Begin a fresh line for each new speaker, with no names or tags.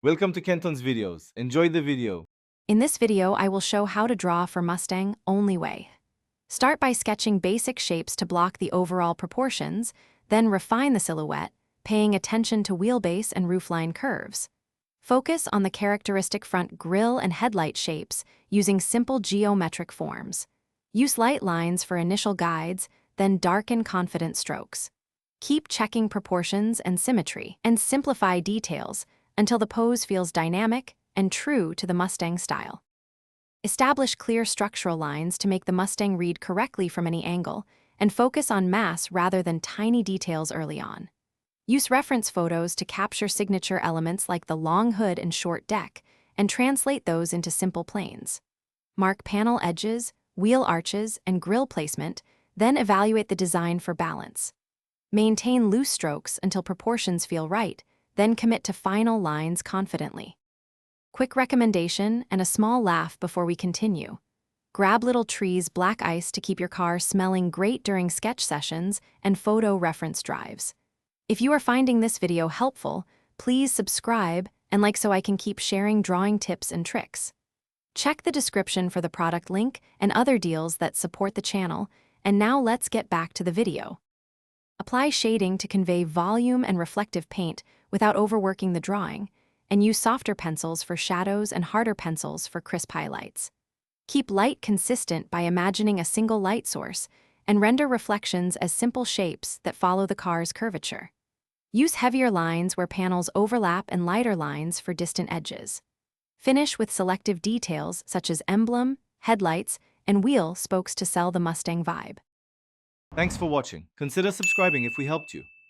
Welcome to Kenton's videos. Enjoy the video.
In this video, I will show how to draw for Mustang only way. Start by sketching basic shapes to block the overall proportions, then refine the silhouette, paying attention to wheelbase and roofline curves. Focus on the characteristic front grille and headlight shapes using simple geometric forms. Use light lines for initial guides, then darken confident strokes. Keep checking proportions and symmetry, and simplify details until the pose feels dynamic and true to the Mustang style. Establish clear structural lines to make the Mustang read correctly from any angle, and focus on mass rather than tiny details early on. Use reference photos to capture signature elements like the long hood and short deck, and translate those into simple planes. Mark panel edges, wheel arches, and grille placement, then evaluate the design for balance. Maintain loose strokes until proportions feel right, then commit to final lines confidently. Quick recommendation and a small laugh before we continue. Grab Little Tree's black ice to keep your car smelling great during sketch sessions and photo reference drives. If you are finding this video helpful, please subscribe and like so I can keep sharing drawing tips and tricks. Check the description for the product link and other deals that support the channel, and now let's get back to the video. Apply shading to convey volume and reflective paint without overworking the drawing, and use softer pencils for shadows and harder pencils for crisp highlights. Keep light consistent by imagining a single light source, and render reflections as simple shapes that follow the car's curvature. Use heavier lines where panels overlap and lighter lines for distant edges. Finish with selective details such as emblem, headlights, and wheel spokes to sell the Mustang vibe.
Thanks for watching. Consider subscribing if we helped you.